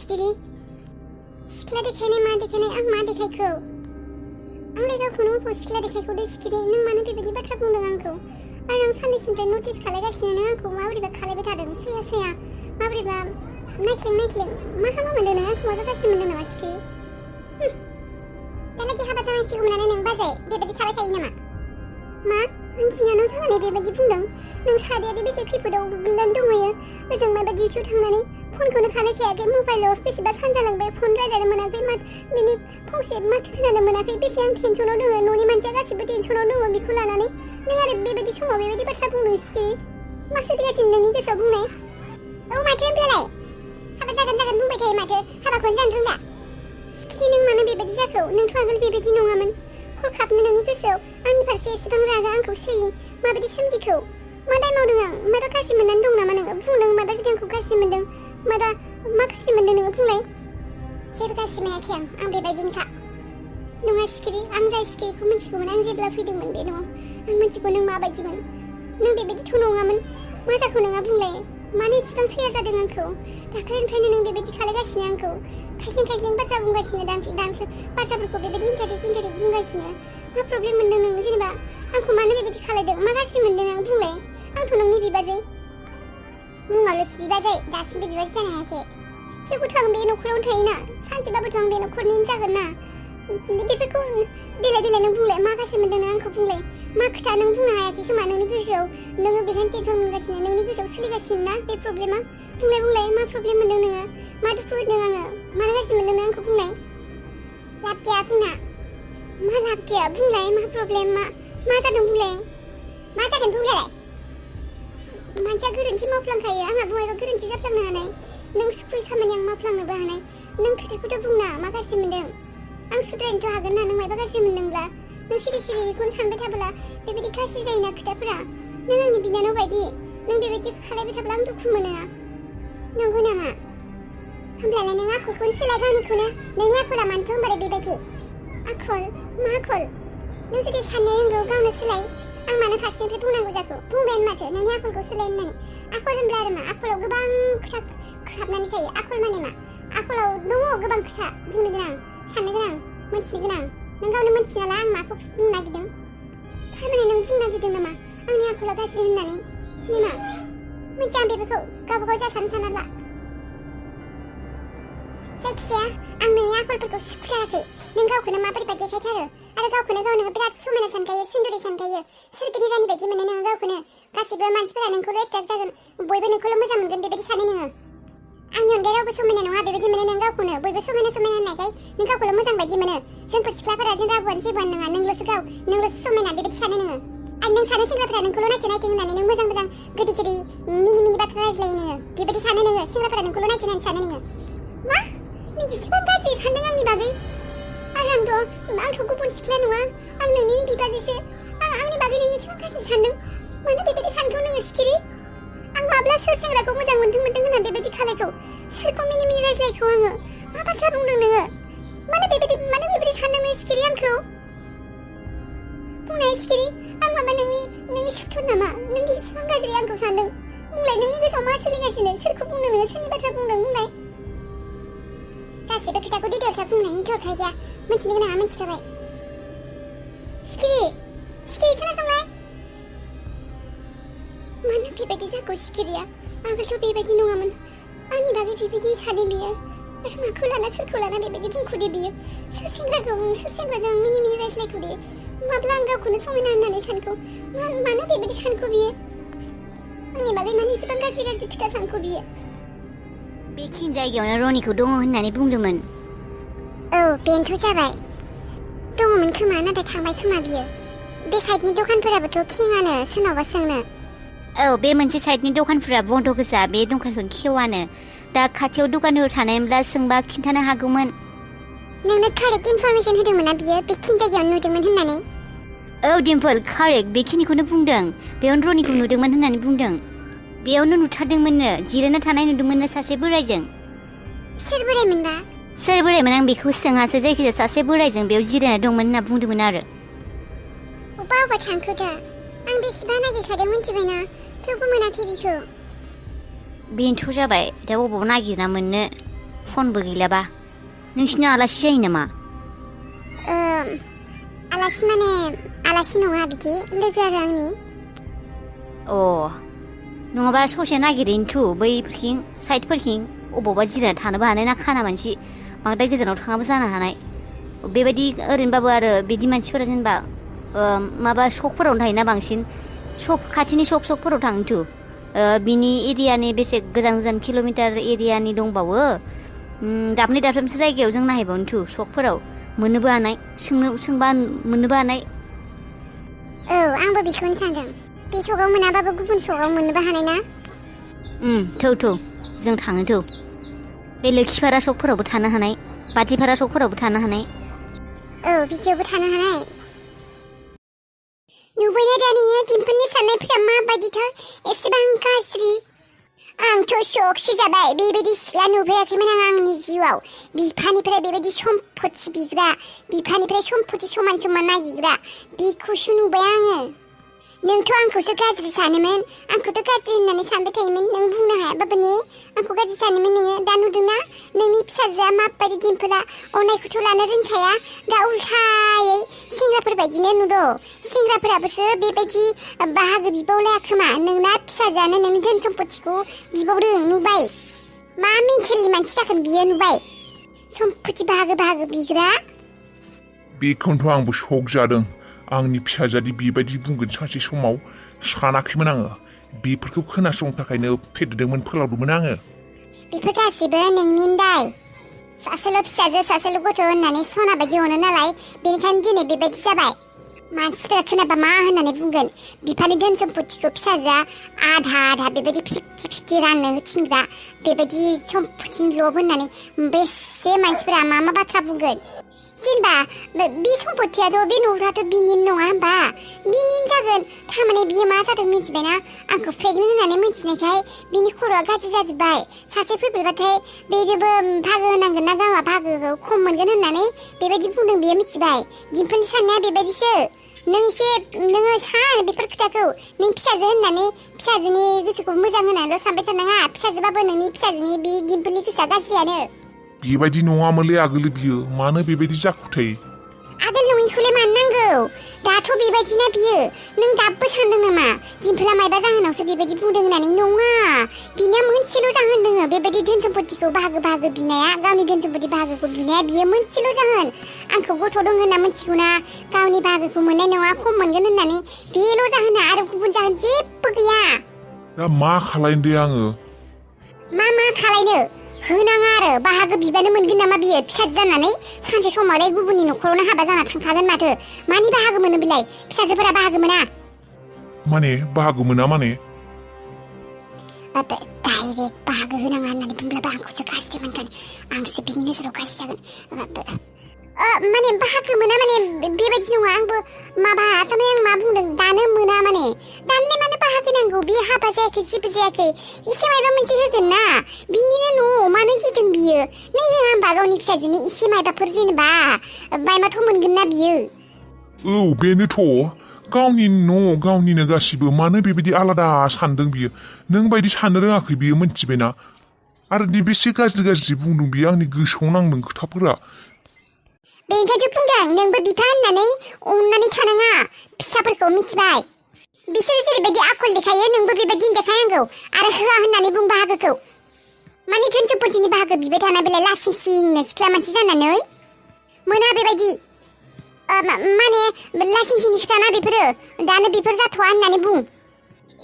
सिखिरि सिख्ला देखायनाय मा देखायनाय आं मा देखायखौ आंलाय गावखौनो अबाव सिख्ला देखायखौ दे सिखिरि नों मानो बेबायदि बाथ्रा बुंदों आंखौ आरो आं साननैसोनिफ्राय नटिस खालायगासिनो नों आंखौ माबोरैबा खालायबाय थादों सैया माबोरैबा नायख्लें मा हामा मोनदों नों आंखौ माबा गाज्रि मोनदों नामा सिखिरि दालागि हाबा जानांसिगौ होननानै नों बाजै बेबायदि थाबाय थायो नामा मा आं बिनानाव जानानै बेबायदि बुंदों नों सादैयादि बेसे खैफोदाव गोग्लैनानै दंहैयो ओजों माबा डिउटियाव थांनानै फनखौनो खालायखायाखै मबाइलाव बेसेबा सान जालांबाय फन रायज्लायनो मोनाखै बिनि फंसे माथो खोनानो मोनाखै बेसे आं टेनसनाव दङ न'नि मानसिया गासिबो टेनसनाव दङ बेखौ लानानै नों आरो बेबायदि समाव बेबायदि बाथ्रा बुंदों सिखिरि मा सोलिगासिनो नोंनि गोसोआव बुंनाय औ माथो होनब्लालाय हाबा जागोन बुंबाय थायो माथो हाबाखौनो जानो रोंला सिखिरि नों मानो बेबायदि जाखौ नोंथ' आगोल बेबायदि नङामोन हरखाबनो नोंनि गोसोआव आंनि फारसे एसेबां रागा आंखौ सैयि माबायदि सोमजिखौ मा दाय मावदों आं माबा गाज्रि मोननानै दं नामा नोङो बुंदों माबा जुदि आंखौ गाज्रि मोनदों माबा मा गाज्रि मोनदों नोङो बुंलाय जेबो गाज्रि मोनाखै आं बेबायदिनोखा नङा सिखिरि आं जाय सिखिरिखौ मिथिगौमोन आं जेब्ला फैदोंमोन बे न'आव आं मिथिगौ नों माबायदिमोन नों बेबायदिथ' नङामोन मा जाखो नोंहा बुंलाय मानो एसेबां सैया जादों आंखौ दाख्लैनिफ्रायनो नों बेबायदि खालायगासिनो आंखौ खायलें बाथ्रा बुंगासिनो दांख्लिं बाथ्राफोरखौ बेबायदि इन्टारेक्ट बुंगासिनो मा प्रब्लेम मोनदों नों जेनेबा आंखौ मानो बेबायदि खालायदों मा गाज्रि मोनदों आं बुंलाय आंथ' नोंनि बिबाजै मुङावल'सो बिबाजै दासिमबो बिबाजै जानो हायाखै थेवबोथ' आं बे न'खरावनो थायोना सानसेबाबोथ' आं बे न'खरनिनो जागोन ना बेफोरखौ देलाय नों बुंलाय मा गाज्रि मोनदों नों आंखौ बुंलाय मा खोथा नों बुंनो हायाखै खोमा नोंनि गोसोआव नोङो बेखायनो टेनसन मोनगासिनो नोंनि गोसोआव सोलिगासिनो ना बे प्रब्लेमा बुंलाय मा प्रब्लेम मोनदों नोङो मा दुखु होदों आङो मानो गाज्रि मोनदों नों आंखौ बुंलाय लाब गैया बुंना मा लाब गैया बुंलाय मा प्रब्लेम मा जादों बुंलाय मा जागोन बुंलाय मानसिया गोरोन्थि मावफ्लांखायो आंहा बहायबा गोरोन्थि जाफ्लांनो हानाय नों सुखुयै खामानि आं मावफ्लांनोबो हानाय नों खोथाखौथ' बुंना मा गाज्रि मोनदों आं सुद्रायनोथ' हागोन ना नों मायबा गाज्रि मोनदोंब्ला नों सिरि बेखौनो सानबाय थाब्ला बेबायदि गाज्रि जायोना खोथाफोरा नों आंनि बिनानाव बायदि नों बेबायदि खालायबाय थाब्ला आं दुखु मोनो ना नंगौ नामा होमब्लालाय नों आखलखौनो सोलाय गावनिखौनो नोंनि आखला मानोथ' होनबालाय बेबायदि आखल मा आखल नों जुदि साननो रोंगौ गावनो सोलाय आं मानो फारसेनिफ्राय बुंनांगौ जाखो बुंबायानो माथो नोंनि आखलखौ सोलाय होननानै आखल होनब्ला आरो मा आखलाव गोबां खोथा हाबनानै थायो आखल माने मा आखलाव दङ गोबां खोथा बुंनो गोनां साननो गोनां मोनथिनो गोनां नों गावनो मोनथिना ला आं माखौ बुंनो नागिरदों थारमाने नों बुंनो नागिरदों नामा आंनि आखला गाज्रि होननानै निमा मोनथिया आं बेफोरखौ गावबागाव जा सानना ला जायखिजाया आं नोंनि आखलफोरखौ सुखुथाराखै नों गावखौनो माबोरैबा देखायथारो आरो गावखौनो गाव बिराद समायना सानखायो सुन्दुरि सानखायो सोरगिदिं रानि बायदि मोनो नोङो गावखौनो गासिबो मानसिफोरा नोंखौल' एट्राक्ट जागोन बयबो नोंखौल' मोजां मोनगोन बेबायदि सानो नोङो आंनि अनगायै रावबो समायना नङा बेबायदि मोनो नों गावखौनो बयबो समायना होननायखाय नों गावखौल' मोजां बायदि मोनो जोंफोर सिख्लाफोरा जों रावबोआनो जेबोआनो नङा नोंल'सो नोंल'सो समायना बेबायदि सानो नोङो आरो नों सानो सेंग्राफोरा नोंखौल' नायथों होननानै नों मोजां गोदै मिनि बाथ्रा रायज्लायो नोङो बेबायदि सानो नोङो सेंग्राफोरा नोंखौल' नायथों होननानै सानो नोङो मा नों एसेबां गाज्रि सानदों आंनि बागै आरो आंथ' गुबुन सिख्ला नङा आं नोंनि बिबाजैसो आंनि बागै नों एसेबां गाज्रि सानदों मानो बेबायदि सानखौ नोङो सिखिरि आं माब्ला सोर सेंग्राखौ मोजां मोनदों होनना बेबायदि खालायखौ सोरखौ मिनि रायज्लायखौ आङो मा बाथ्रा बुंदों नोङो मानो बेबायदि सानदों नों सिखिरि आंखौ बुंनाय सिखिरि आं माबा नोंनि सुथुर नामा नों एसेबां गाज्रि आंखौ सानदों बुंलाय नोंनि गोसोआव मा सोलिगासिनो सोरखौ बुंदों नोङो सोरनि बाथ्रा बुंदों बुंलाय गासैबो खोथाखौ डिटेल्सआव बुंनायनि दरखार गैया मिथिनो गोनाङा मिथिखाबाय सिखिरि खोनासंलाय मानो बेबायदि जाखौ सिखिरिया आगोलथ' बेबायदि नङामोन आंनि बागै बेबायदि सानो बियो आरो माखौ लाना सोरखौ लाना बेबायदि बुंखुदे बियो सोर सेंग्राजों मिनि रायज्लायखौ दे माब्ला आं गावखौनो समायना होननानै सानखौ मानो बेबायदि सानखौ बियो आंनि बागै मानो एसेबां गाज्रि खोथा सानखौ बियो बेखिनि जायगायावनो रनिखौ दङ होननानै बुंदोंमोन औ बेनोथ' जाबाय दङमोन खोमा नाथाय थांबाय खोमा बियो बे साइडनि दखानफोराबोथ' खेङानो सोरनावबा सोंनो औ बे मोनसे साइडनि दखानफोरा बन्द' गोजा बे दखानखौ खेवानो दा खाथियाव दखानफोर थानायब्ला सोंबा खिन्थानो हागौमोन नोंनो कारेक्ट इनफरमेसन होदोंमोन ना बियो बेखिनि जायगायाव नुदोंमोन होननानै औ डिम्पल कारेक्ट बेखिनिखौनो बुंदों बेयावनो रनिखौ नुदोंमोन होननानै बुंदों बेयावनो नुथारदोंमोननो जिरायना थानाय नुदोंमोननो सासे बोरायजों सोर बोरायमोनबा सोर बोरायमोन आं बेखौ सोङासै जायखिजाया सासे बोरायजों बेयाव जिरायना दंमोन होनना बुंदोंमोन आरो अबा थांखो दा आं बेसेबा नागिरखादों मिथिबायना थेवबो मोनाखै बिखौ बेनोथ' जाबाय दा अबाव नागिरना मोननो फनबो गैलाबा नोंसिना आलासि जायो नामा आलासि माने आलासि नङा बिदि लोगो आरो आंनि अ नङाबा ससे नागिरैनोथ' बैफोरखिं साइडफोरखिं अबावबा जिरायना थानोबो हानाय ना खाना मानसि बांद्राय गोजानाव थाङाबो जानो हानाय बेबायदि ओरैनोबाबो आरो बिदि मानसिफोरा जेनेबा माबा सकफोरावनो थायोना बांसिन सक खाथिनि सकफोराव थाङोथ' बिनि एरियानि बेसे गोजान गोजान किल'मिटार एरियानि दंबावो दाबनै दाबथामसो जायगायाव जों नायहैबावनोथ' सकफोराव मोननोबो हानाय सोंबा मोननोबो हानाय औ आंबो बेखौनो सानदों बे सकाव मोनाबाबो गुबुन सकाव मोननोबो हानाय ना थौ जों थाङोथ' बे लोखिपारा सकफोरावबो थानो हानाय बाथिपारा सकफोरावबो थानो हानाय औ बिदियावबो थानो हानाय नुबायना दा नोङो डिम्पोलनि साननायफोरा माबायदिथार एसेबां गाज्रि आंथ' शकसो जाबाय बेबायदि सिख्ला नुफेराखैमोन आं आंनि जिउआव बिफानिफ्राय बेबायदि सम्पति बिग्रा बिफानिफ्राय सम्पति समान समान नागिरग्रा बेखौसो नुबाय आङो नोंथ' आंखौसो गाज्रि सानोमोन आंखौथ' गाज्रि होननानै सानबाय थायोमोन नों बुंनो हायाबाबो ने आंखौ गाज्रि सानोमोन नोङो दा नुदोंना नोंनि फिसाजोआ माबायदि डिम्पोला अननायखौथ' लानो रोंखाया दा उल्थायै सेंग्राफोर बायदिनो नुदो सेंग्राफोराबोसो बेबायदि बाहागो बिबावलाया खोमा नोंना फिसाजोआनो नोंनि धोन सम्पतिखौ बिबावदों नुबाय मा मेन्टेलनि मानसि जागोन बियो नुबाय सम्पति बाहागो बिग्रा बेखौनोथ' आंबो शक जादों आंनि फिसाजोआदि बेबायदि बुंगोन सानसे समाव सानाखैमोन आङो बेफोरखौ खोनासंनो थाखायनो फेदेरदोंमोन फोलावदोंमोन आङो बेफोर गासिबो नोंनि दाय सासेल' फिसाजो सासेल' गथ' होननानै सना बायदि अनो नालाय बेनिखायनो दिनै बेबायदि जाबाय मानसिफोरा खोनाबा मा होननानै बुंगोन बिफानि धोन सम्पतिखौ फिसाजोआ आधा बेबायदि 50-50 राननो थिनग्रा बेबायदि सम्पतिनि लब होननानै बेसे मानसिफोरा मा बाथ्रा बुंगोन जेनेबा बे सम्पतियाथ' बे न'फ्राथ' बिनि नङा होमबा बिनिनो जागोन थारमाने बियो मा जादों मिथिबायना आंखौ प्रेगनेन्ट होननानै मिथिनायखाय बिनि खर'आ गाज्रि जाजोब्बाय सासे फैफेरबाथाय बेनोबो भागो होनांगोन ना गावहा भागोखौ खम मोनगोन होननानै बेबायदि बुंदों बेयो मिथिबाय डिम्पोलनि साननाया बेबायदिसो नोङो सान बेफोर खोथाखौ नों फिसाजो होननानै फिसाजोनि गोसोखौ मोजां होनानैल' सानबाय थानाङा फिसाजोबाबो नोंनि फिसाजोनि बे डिम्पोलनि गोसोआ गाज्रियानो बेबायदि नङामोनलै आगोल बियो मानो बेबायदि जाखुथाय आगोल नङिखौलाय मानो नांगौ दाथ' बेबायदिना बियो नों दाबो सानदों नामा डिम्पोला मायबा जाहोनावसो बेबायदि बुंदों होननानै नङा बिनिया मोनसेल' जाहोन दोङो बेबायदि धोन सम्पतिखौ बाहागो बिनाया गावनि धोन सम्पति बाहागोखौ बिनाया बियो मोनसेल' जाहोन आंखौ गथ' दं होनना मिथिगौना गावनि बाहागोखौ मोननाय नङा खम मोनगोन होननानै बेल' जाहोना आरो गुबुन जाहोन जेबो गैया दा मा खालायनो दे आङो मा खालायनो होनाङा आरो बाहागो बिबानो मोनगोन नामा बियो फिसाजो जानानै सानसे समावलाय गुबुननि न'खरावनो हाबा जाना थांखागोन माथो मानि बाहागो मोनो बिलाय फिसाजोफोरा बाहागो मोना माने बाहागो मोना माने डाइरेक्ट बाहागो होनाङा होननानै बुंब्लाबो आंखौसो गाज्रि मोनगोन आंसो बिनि नोजोराव गाज्रि जागोन माने बाहागो मोना माने बेबायदि नङा आंबो माबा थारमाने आं मा बुंदों दानो मोना माने दानोलाय मानो बाहागो नांगौ बे हाबा जायाखै जेबो जायाखै एसे मायबा मोनसे होगोन ना बिनिनो न' मानो गिदों बियो नों होआ होमबा गावनि फिसाजोनि एसे मायबाफोर जेनेबा बायमाथ' मोनगोन ना बियो औ बेनोथ' गावनि न' गावनिनो गासिबो मानो बेबायदि आलादा सानदों बियो नों बायदि साननो रोङाखै बियो मिथिबायना आरो बेसे गाज्रि बुंदों बियो आंनि गोसोआव नांदों खोथाफोरा बेनिखायनोथ' बुंदों नोंबो बिफा होननानै अननानै थानाङा फिसाफोरखौ मिथिबाय बिसोर जेरैबायदि आखल देखायो नोंबो बेबायदिनो देखायनांगौ आरो होआ होननानै बुं बाहागोखौ माने धोन सम्पतिनि बाहागो बिबाय थाना बेलाय लासिं सिंनो सिख्ला मानसि जानानै मोना बेबायदि माने लासिं सिंनि खोथाना बेफोरो दानो बेफोर जाथ'वा होननानै बुं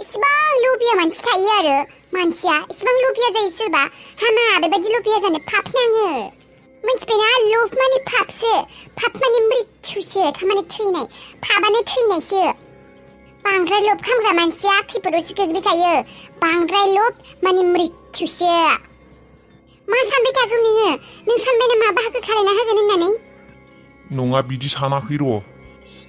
इसेबां लुबिया मानसि थायो आरो मानसिया इसेबां लुबिया जायो सोरबा हामा बेबायदि लुबिया जानो पाप नाङो मिथिबायना लभ माने पापसो पाप माने मृत्युसो थारमाने थैनाय पापानो थैनायसो बांद्राय लब खालामग्रा मानसिया खैफोदावसो गोग्लैखायो बांद्राय लब माने मृत्युसो मा सानबाय थागौ नों सानबाय नामा बाहागो खालायना होगोन होननानै नङा बिदि सानाखै र'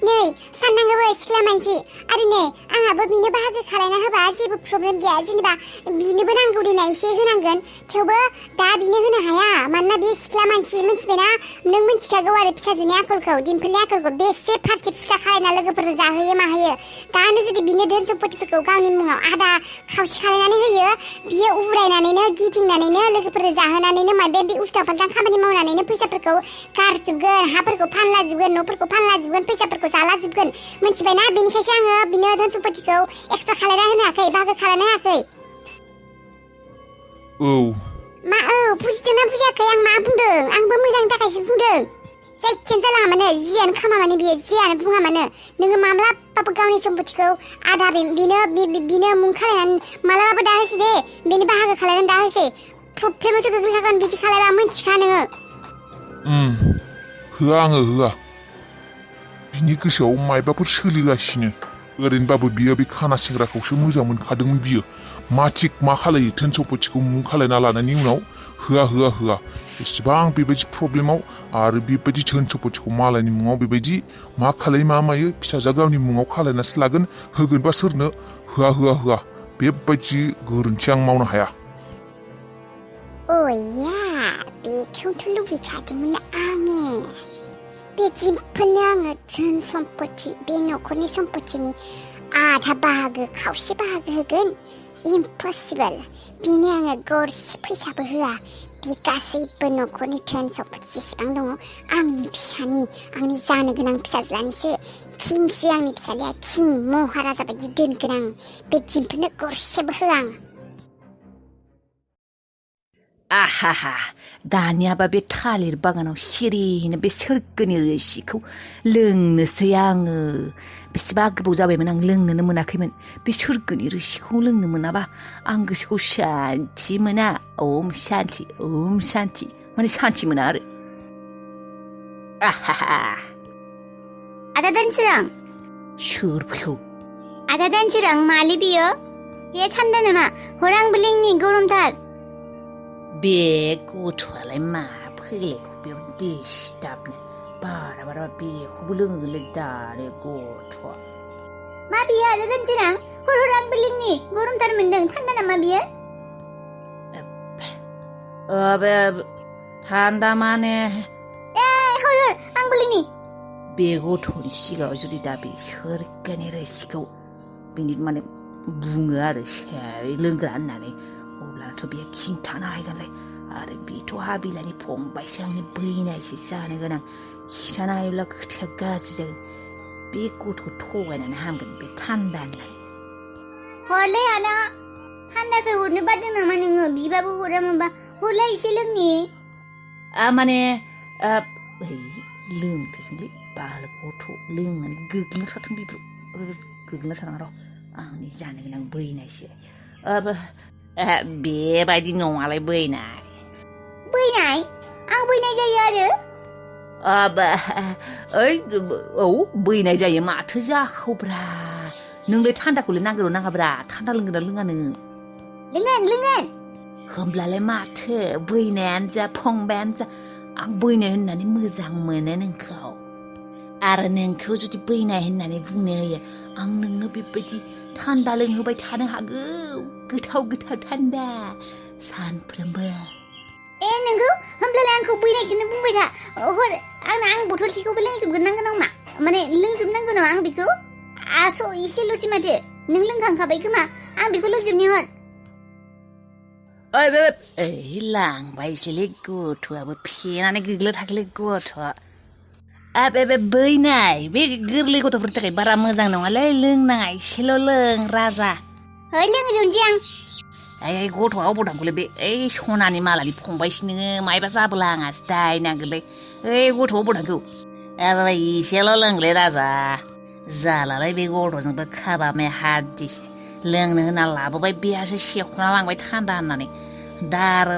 नै साननांगौबो सिख्ला मानसि आरो नै आंहाबो बिनो बाहागो खालायना होबा जेबो प्रब्लेम गैया जेनेबा बिनोबो नांगौ दिना एसे होनांगोन थेवबो दा बिनो होनो हाया मानोना बे सिख्ला मानसि मिथिबायना नों मिथिखागौ आरो फिसाजोनि आखलखौ दिम्पोलनि आखलखौ बेसे फारसे फुटा खालायना लोगोफोरनो जाहोयो माहोयो दानो जुदि बिनो धोन सम्पतिफोरखौ गावनि मुङाव आदा खावसे खालायनानै होयो बियो उरायनानैनो गिदिंनानैनो लोगोफोरनो जाहोनानैनो माबे बे उल्टा फाल्टा खामानि मावनानैनो फैसाफोरखौ गारजोबगोन हाफोरखौ फानलाजोबगोन न'फोरखौ फानलाजोबगोन फैसाफोरखौ जालाजोबगोन मिथिबायना बेनिखायसो आङो बिनो धोन सम्पतिखौ एक्सट्रा खालायना होनो हायाखै बाहागो खालायनो हायाखै मा बुजिदोंना बुजियाखै आं मा बुंदों आंबो मोजांनि थाखायसो बुंदों जायखियानो जाला मानो जियानो खामा माने बियो जियानो बुङा मानो नोङो माब्लाबाबो गावनि सम्पतिखौ आधा बिनो मुं खालायनानै मालाबाबो दा होसै दे बेनि बाहागो खालायनानै दा होसै प्रब्लेमावसो गोग्लैखागोन बिदि खालायबा मिथिखा नोङो होआ आङो होआ बिनि गोसोआव मायबाफोर सोलिगासिनो ओरैनोबाबो बियो बे खाना सेंग्राखौसो मोजां मोनखादोंमोन बियो मा थिक मा खालायो धोन सम्पतिखौ मुं खालायना लानायनि उनाव होआ एसेबां बेबायदि प्रब्लेमाव आरो बेबायदि धोन सम्पतिखौ मालायनि मुङाव बेबायदि मा खालायो मा मायो फिसाजा गावनि मुङाव खालायनासो लागोन होगोनबा सोरनो होआ बेबायदि गोरोन्थि आं मावनो हाया बेखौथ' लुबैखादोंमोन आङो बे दिम्पोलनो आङो धोन सम्पति बे न'खरनि सम्पतिनि आधा बाहागो खावसे बाहागो होगोन इम्पसिबल बेनो आङो गरसे फैसाबो होआ बे गासैबो न'खरनि धोन सम्पति जेसेबां दङ आंनि फिसानि आंनि जानो गोनां फिसाज्लानिसो किंसो आंनि फिसालाया किं महाराजा बायदि दोन गोनां बे दिम्पोलनो गरसेबो होआ आं आहाहा दानियाबा बे थालिर बागानाव सिरिनो बे सोरगोनि रोसिखौ लोंनोसै आङो बेसेबा गोबाव जाबायमोन आं लोंनोनो मोनाखैमोन बे सोरगोनि रोसिखौ लोंनो मोनाबा आं गोसोखौ शान्ति मोना ओम शान्ति माने शान्ति मोना आरो आहाहा आदा दानसोरां सोर फैखौ आदा दानसोरां मालै बियो बे थान्दा नामा हर आंबो लोंनि गरमथार बे गथ'आलाय मा फैलायखौ बेयाव डिस्टार्बनो बारा बेखौबो लोङोलै दानि गथ'आ मा बियो आदा दानसोरां हर आंबो लोंनि गरमथार मोनदों थान्दा नामा बियो बे थान्दा माने हर आंबो लोंनि बे गथ'नि सिगाङाव जुदि दा बे सोरगोनि रोसिखौ बिनि माने बुङो आरो लोंग्रा होननानै अब्लाथ' बेयो खिन्थानो हायगोनलाय आरो बेथ' हाबिलानि फंबायसो आंनि बैनायसो जानो गोनां खिन्थानो हायोब्ला खोथाया गाज्रि जागोन बे गथ'खौ थगायनानै हामगोन बे थान्दा होननानै हरलै आदा थान्दाखौ हरनो बादों नामा नोङो बिबाबो हरा माबा हरलाय एसे लोंनि माने लोंथोंसैलै बाल गथ' लोंनानै गोग्लैना थाथों बेफोर गोग्लैना थानाङा र' आंनि जानो गोनां बैनायसो बेबायदि नङालाय बैनाय आं बैनाय जायो आरो बैनाय जायो माथो जाखौब्रा नोंलाय थान्दाखौलाय नांगौ नाङाब्रा थान्दा लोंगोन ना लोङा नोङो लोंगोन होमब्लालाय माथो बैनायानो जा फंबायानो जा आं बैनाय होननानै मोजां मोनो नोंखौ आरो नोंखौ जुदि बैनाय होननानै बुंनो होयो आं नोंनो बेबायदि थान्दा लोंहोबाय थानो हागौ गोथाव थान्दा सानफ्रोमबो नोंगौ होमब्लालाय आंखौ बैनायखौनो बुंबाय था हर आं बथलसेखौबो लोंजोबगोन नांगौ नामा माने लोंजोबनांगौ नामा आं बेखौ एसेल'सै माथो नों लोंखांखाबाय खोमा आं बेखौ लोंजोबनि हर लांबायसोलै गथ'आबो फेनानै गोग्लैना थाखोलै गथ'आ बे बैनाय बे गोरलै गथ'फोरनि थाखाय बारा मोजां नङालै लोंनाङा एसेल' लों राजा लोंजोबनोसै आं गथ'आ अबाव थांखोलै बे सनानि मालानि फंबायसो नोङो मायबा जाबोला आंहासो दायनांगोनलै गथ'आ अबाव थांखौ एसेल' लोंलै राजा जालालाय बे गथ'जोंबो खाबामै हादिसो लोंनो होनना लाबोबाय बेहासो सेखना लांबाय थान्दा होननानै दा आरो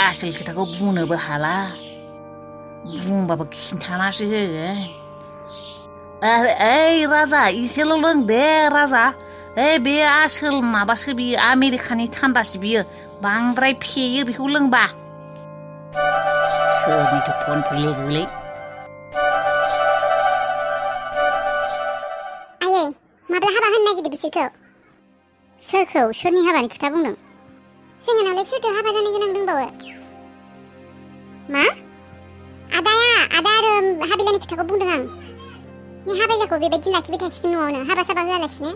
आसोल खोथाखौ बुंनोबो हाला बुंबाबो खिन्थानासो होगोन राजा एसेल' लों दे राजा बे आसोल माबासो बियो आमेरिकानि थान्दासो बियो बांद्राय फेयो बेखौ लोंबा सोरनिथो फन फैलायगौलै आयै नोंसोरखौ सोरखौ सोरनि हाबानि खोथा बुंदों जोंहानावलाय सोरथो हाबा जानो गोनां दंबावो मा आदा आरो हाबिलानि खोथाखौ बुंदों आं नि हाबिलाखौ बेबायदि लाखिबाय थासिगोन न'आवनो हाबा साबा होआलासिनो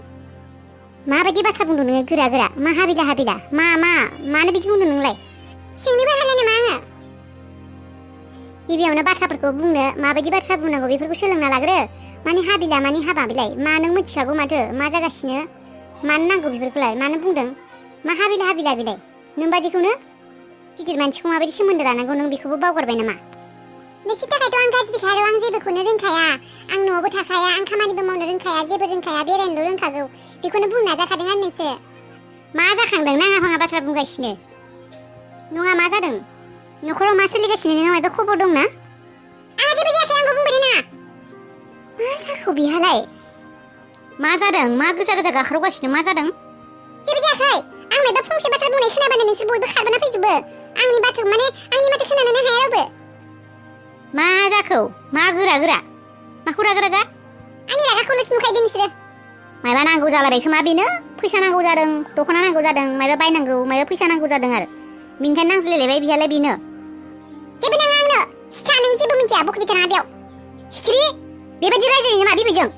माबायदि बाथ्रा बुंदों नोङो गोरा मा हाबिला मानो बिदि बुंदों नोंलाय सोंनोबो हानाय नामा आङो गिबियावनो बाथ्राफोरखौ बुंनो माबायदि बाथ्रा बुंनांगौ बेफोरखौ सोलोंना लाग्रो माने हाबिला माने हाबा बिलाय मा नों मिथिखागौ माथो मा जागासिनो मानो नांगौ बेफोरखौलाय मानो बुंदों मा हाबिला बिलाय नों बादिखौनो गिदिर मानसिखौ माबायदि सोमोन्दो लानांगौ नों बेखौबो बावगारबाय नामा नोंसोर थाखायथ' आं गाज्रिखा आरो आं जेबोखौनो रोंखाया आं न'आवबो थाखाया आं खामानिबो मावनो रोंखाया जेबो रोंखाया बेरायनोल' रोंखागौ बेखौनो बुंनो नाजाखादों आरो नोंसोर मा जाखांदों नाङा फाङा बाथ्रा बुंगासिनो नङा मा जादों न'खराव मा सोलिगासिनो नोंहा माबा खबर दं ना आंहा जेबो जायाखै आंखौ बुंबाय नाङा मा जाखो बिहालाय मा जादों मा गोजा गाख्रावगासिनो मा जादों जेबो जायाखै आं माबा फंसे बाथ्रा बुंनाय खोनाबानो नोंसोर बयबो खारबोना फैजोबो आंनि बाथ्रा माने आंनि माथो खोनानोनो हाया रावबो मा जाखो मा गोरा माखौ रागा आंनि रागाखौल'सो नुखायदों नोंसोरो माबा नांगौ जालाबाय खोमा बेनो फैसा नांगौ जादों दख'ना नांगौ जादों माबा बायनांगौ माबा फैसा नांगौ जादों आरो बेनिखायनो नांज्लायलायबाय बिहालाय बेनो जेबो नाङा आंनो सिथा नों जेबो मिथिया बख'बाय थानाङा बेयाव सिखिरि बेबायदि रायज्लायनो नामा बेबायजों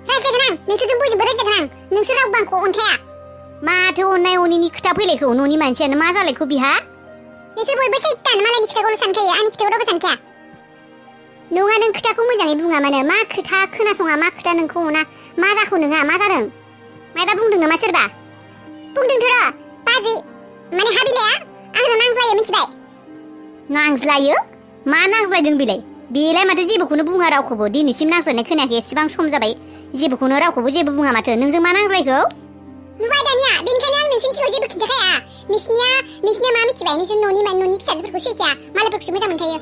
रायज्लायगोन आं नोंसोरजों बयजोंबो रायज्लायगोन आं नोंसोर रावबो आंखौ अनखाया माथो अननाय अनिनि खोथा फैलायखौ न'नि मानसियानो मा जालायखौ बिहा नोंसोर बयबो सैतान मालायनि खोथाखौल' सानखायो आंनि खोथाखौ रावबो सानखाया नङा नों खोथाखौ मोजाङै बुङा मानो मा खोथा खोनासङा मा खोथा नोंखौ अना मा जाखो नोङा मा जादों मायबा बुंदों नामा सोरबा बुंदोंथ' र' बाजै माने हाबिलाया आंजों नांज्लायो मिथिबाय नांज्लायो मा नांज्लायदों बेलाय माथो जेबोखौनो बुङा रावखौबो दिनैसिम नांज्लायनाय खोनायाखै एसेबां सम जाबाय जेबोखौनो रावखौबो जेबो बुङा माथो नोंजों मा नांज्लायखौ नुबाय दानिया बेनिखायनो आं नोंसिनि सिगाङाव जेबो खिन्थाखाया नोंसिनिया मा मिथिबाय नोंसोर न'नि फिसाजोफोरखौ सैखाया मालायफोरखौसो मोजां मोनखायो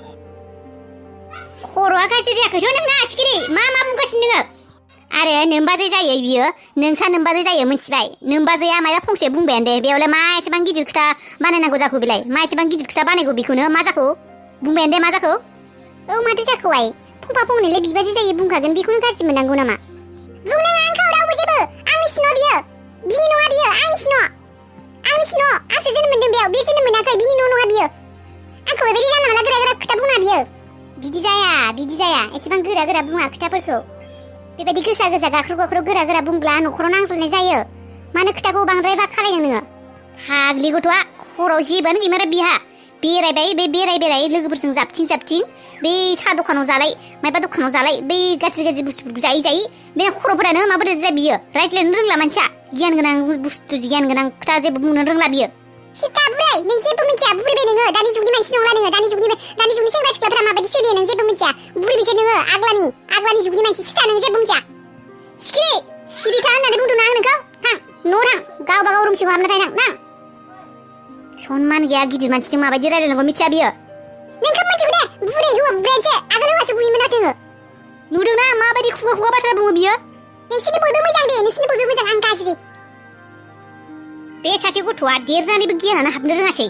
खर'आ गाज्रि जायाखैथ' नोंना सिखिरि मा बुंगासिनो नोङो आरो नोमबाजै जायो बियो नोंसा नोमबाजै जायो मिथिबाय नोमबाजैया माया फंसे बुंबायानो दे बेयावलाय मा एसेबां गिदिर खोथा बानायनांगौ जाखो बेलाय मा एसेबां गिदिर खोथा बानायगौ बेखौनो मा जाखो बुंबायानो दे मा जाखो औ माथो जाखोहाय फंफा फंनैलाय बिबाजै जायो बुंखागोन बेखौनो गाज्रि मोननांगौ नामा बुंनाङा आंखौ रावबो जेबो आंनिसो न' बियो बिनि नङा बियो आंनिसो न' आंसो जोनोम मोनदों बेयाव बे जोनोम मोनाखै बिनि न' नङा बियो आंखौ बेबायदि जानला मोनला गोरा खोथा बुङा बियो बिदि जाया एसेबां गोरा बुङा खोथाफोरखौ बेबायदि गोसा गाख्रु गोरा बुंब्ला न'खराव नांज्लायनाय जायो मानो खोथाखौ बांद्राय बाग खालायनो नोङो फाग्लि गथ'आ हराव जेबोआनो गैमारा बिहा बेरायबाय बे बेराय लोगोफोरजों जाबथिं बे साहा दखानाव जालाय मायबा दखानाव जालाय बै गाज्रि बुस्थुफोरखौ जायै बे खर'फोरानो माबोरै जा बियो रायज्लायनो रोंला मानसिया गियान गोनां खोथा जेबो बुंनो रोंला बियो सिथा बुरै नों जेबो मिथिया बुरैबाय नोङो दानि जुगनि मानसि नंला नोङो दानि जुगनि सेंग्रा सिख्लाफोरा माबायदि सोलियो नों जेबो मिथिया बुरैबिसोर नोङो आग्लानि जुगनि मानसि सिथा नों जेबो मिथिया सिरि था होननानै बुंदों आं नोंखौ थां न'आव थां गावबा गाव रुमसिम हाबना थां सनमान गैया गिदिर मानसिजों माबायदि रायलायनांगौ मिथिया बियो नोंखौ मिथिगौ दे बुरै हौवा बुरैयानोसो आगोल हौवासो बुयोमोन आरो नोङो नुदोंना माबायदि खुगा बाथ्रा बुङो बियो नोंसोरनि बयबो मोजां दे नोंसोरनि बयबो मोजां आं गाज्रि बे सासे गथ'आ देरनानैबो गियानानो हाबनो रोङासै